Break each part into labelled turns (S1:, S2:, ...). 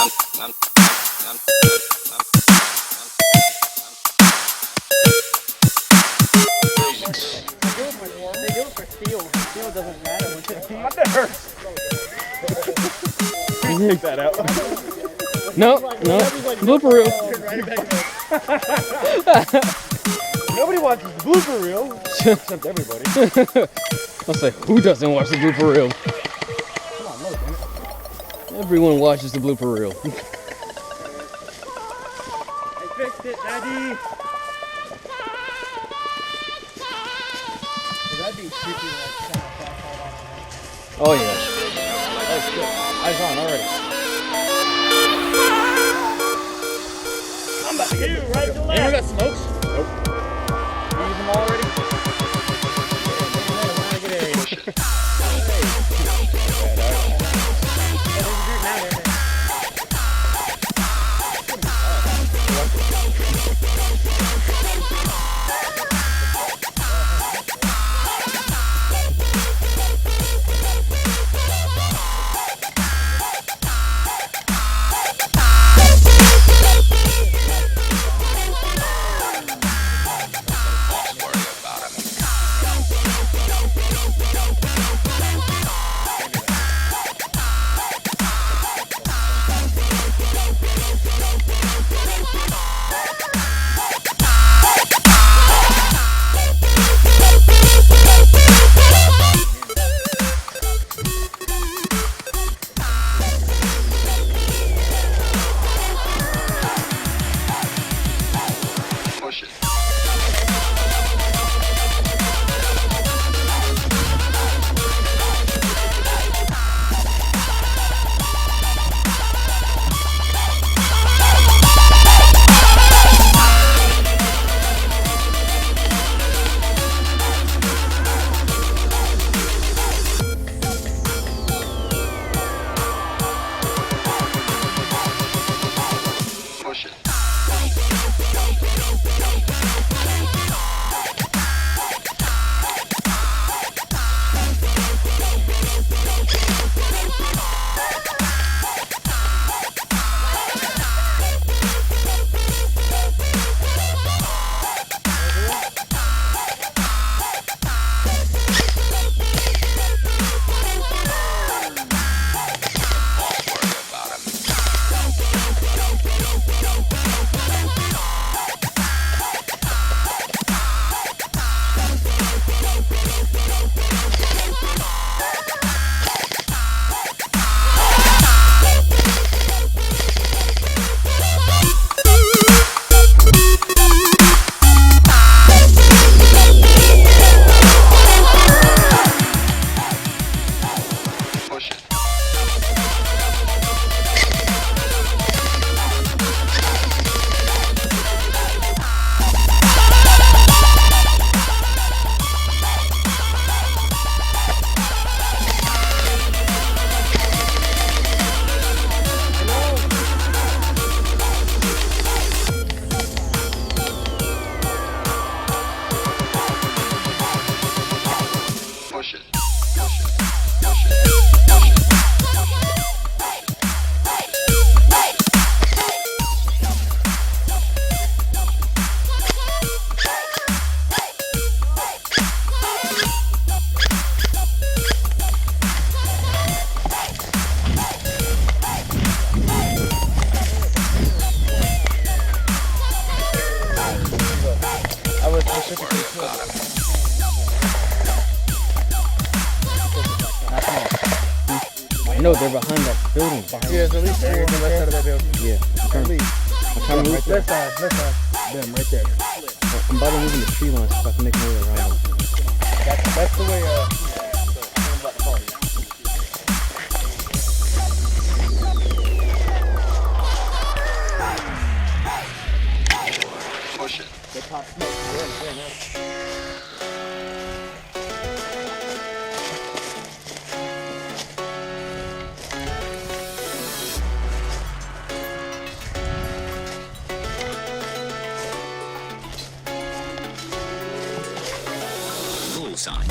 S1: They do it for steel. Steel doesn't matter.
S2: What the hurts? Take that out.
S3: No, no. Blooper reel.
S2: Nobody watches the blooper reel. Except everybody.
S3: I'll say, who doesn't watch the blooper reel?
S2: Come on, look, man.
S3: Everyone watches the blooper reel.
S1: I fixed it, Daddy. That'd be creepy, like,
S3: Oh yeah.
S2: That's good. Eyes on already. I'm about to get you right to left.
S3: Anyone got smokes?
S2: Nope. You use them already?
S3: No, they're behind that building.
S2: Yeah, it's at least here on the left side of that building.
S3: Yeah. I'm trying to move.
S2: Left side. Them, right there.
S3: I'm about to move in the tree line so I can make my way around them.
S2: That's the way, push it. They pop smoke.
S4: Bullseye.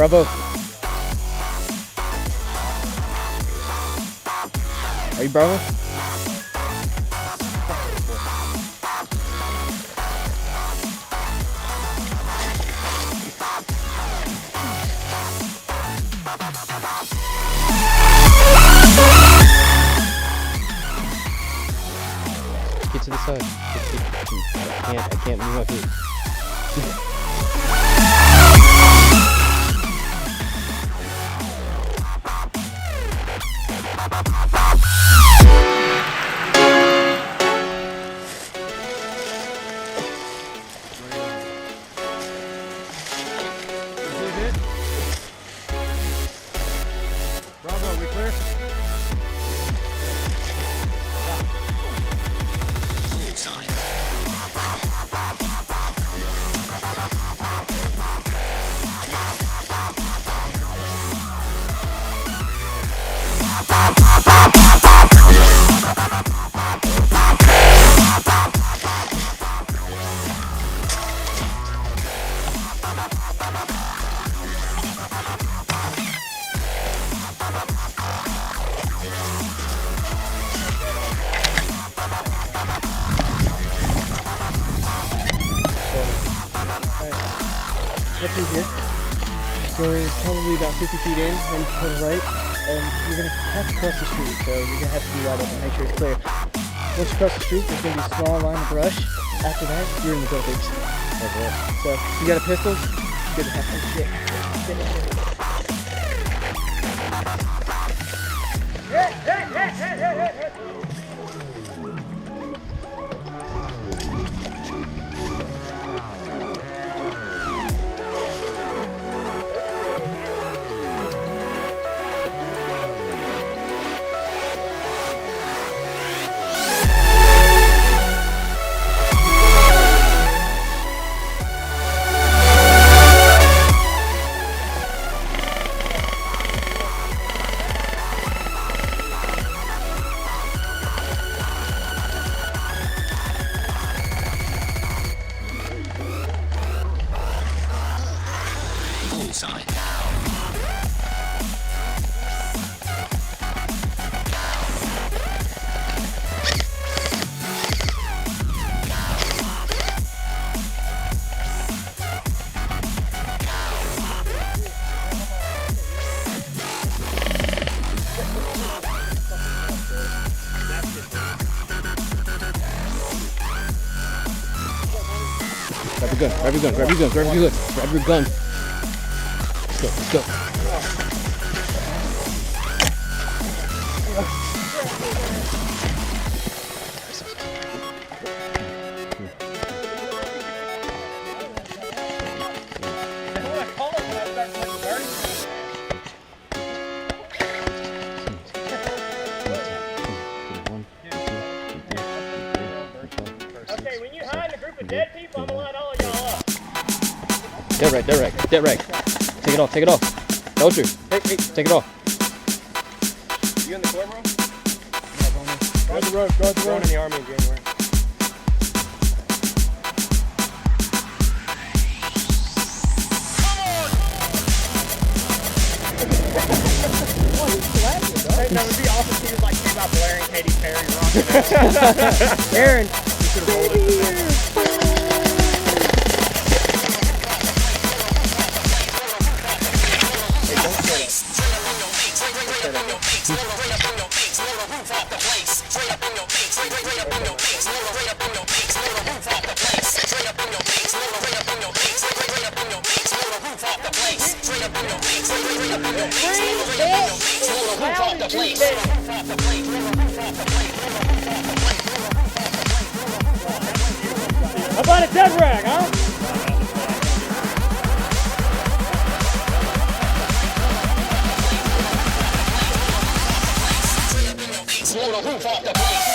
S3: Bravo. Are you Bravo? Get to the side. I can't move my feet.
S2: Bravo, we clear?
S1: What you here? So you're probably about 50 feet in, then to the right, and you're going to have to cross the street, so you're going to have to be right up and make sure it's clear. Once you cross the street, there's going to be a small line of brush. After that, you're in the buildings.
S3: Okay.
S1: So, you got a pistol? Good to have some shit.
S4: Bullseye.
S3: Grab your gun, grab your gun, grab your gun, grab your gun, grab your gun. Let's go, let's go.
S2: Okay, when you hide in a group of dead people, I'm gonna let all of y'all up.
S3: Dead right, dead right, dead right. Take it off, take it off. Don't you? Hey, hey, take it off.
S2: You in the courtroom? Guard the road, guard the road. In the army in January.
S1: That would be awesome if he was like came out blaring Katy Perry rocking out. Aaron, you should have rolled it.
S2: How about a dead rag, huh?
S4: Blow the roof off the place.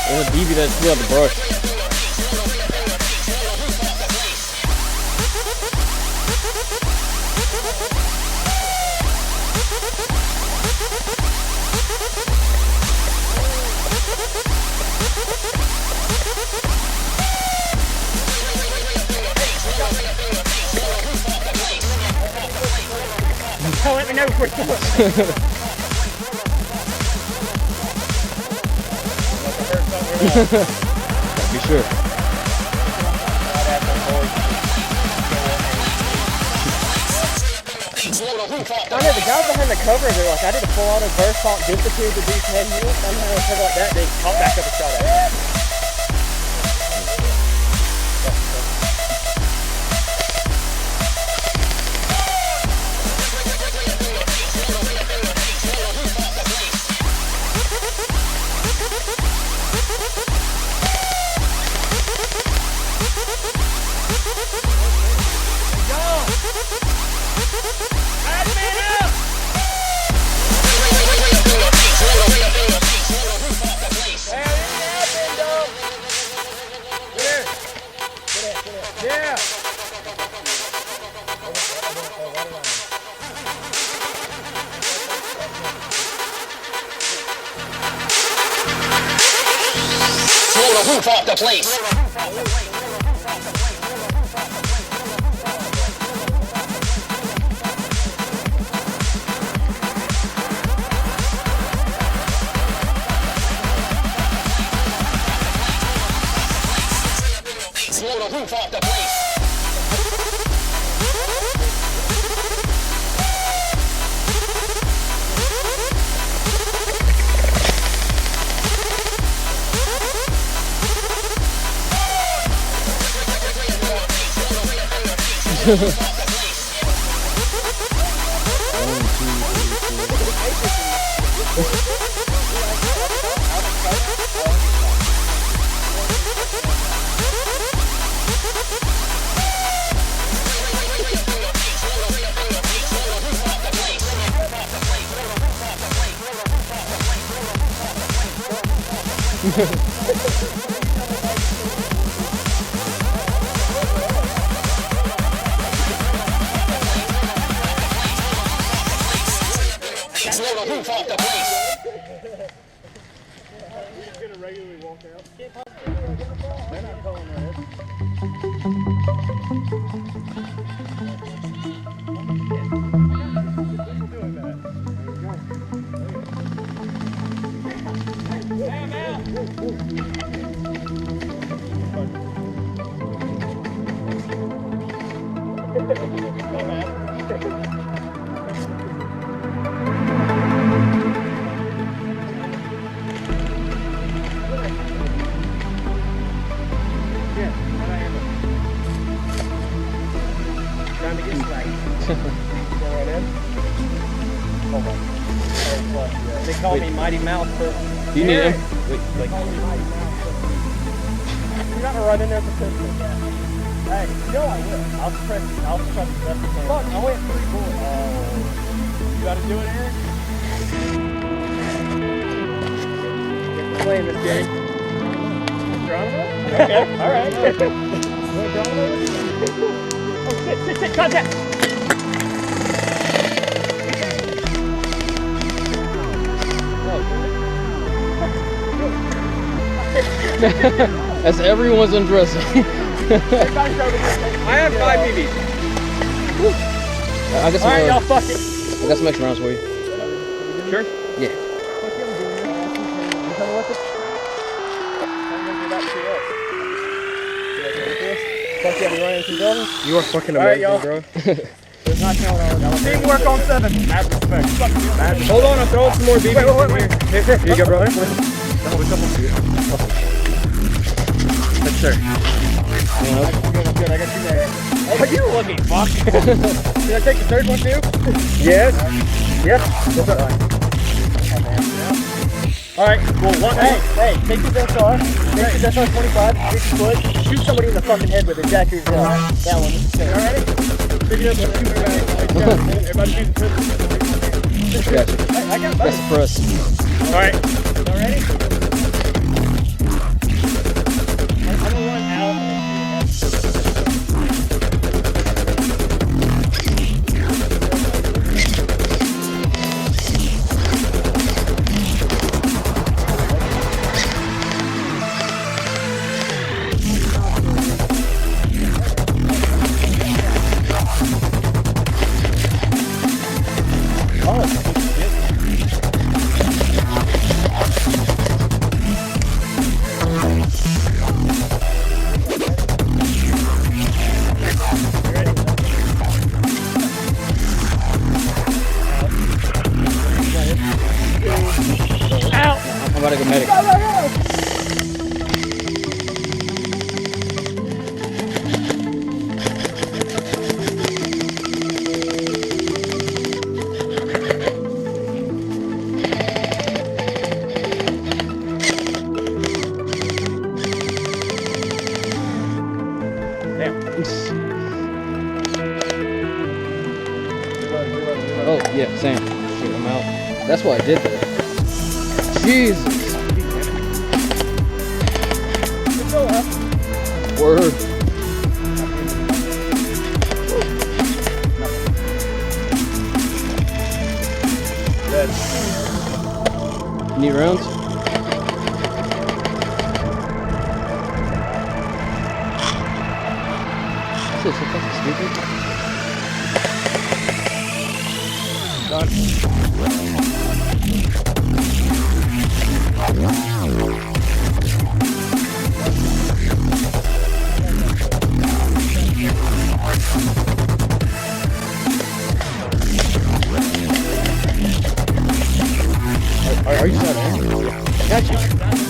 S3: There's a BB that flew out the brush.
S2: let me know before you
S3: Be sure.
S2: I know the guys behind the cover, they're like, I did a full auto burst pump just to do these 10 units. Somehow I cover like that, they pop back up a shot at it.
S4: Blow the roof off the place. Blow the roof off the place. Blow the roof off the place.
S2: He's gonna regularly walk out. They're not calling that. Trying to get slack. Go right in. Oh my. They call me Mighty Mouse for.
S3: Do you need him? Wait,
S2: They call me Mighty Mouse for. You're not gonna run in there for pistol. Hey, you know I will. I'll press the best I can. Fuck, I went 3 bullets. You gotta do it, Aaron? Get the play in this game. Geronimo? Okay, alright. You want Geronimo? Oh shit, contact!
S3: As everyone's undressing.
S2: I have 5 BBs.
S3: I got some,
S2: Alright, y'all fuck it.
S3: I got some extra rounds for you.
S2: Sure?
S3: Yeah.
S2: Fuck yeah, we running some buildings?
S1: You are fucking
S2: Alright,
S1: amazing,
S2: y'all.
S1: bro.
S2: There's not counting on teamwork on 7. Mad respect. Hold on, I'm throwing some more BBs. Wait. Here you go, brother. Yes, sir. I'm good. I got 2 there. Are you looking, fuck? Did I take the 3rd one too? Yes. Yep. What's up? Alright, well, hey, take this SR. Take this SR 25, 50 foot, shoot somebody in the fucking head with it, Jack, that one. Alright? Pick it up, let's shoot everybody shoot the pistol.
S3: Gotcha.
S2: I got both.
S3: That's for us.
S2: Alright. Y'all ready? I'm gonna run out.
S3: Somebody go medic. Oh, yeah, Sam. Shit, I'm out. That's what I did there. Jesus. Word. Need rounds? This is so fucking stupid. Are you starting? I got you.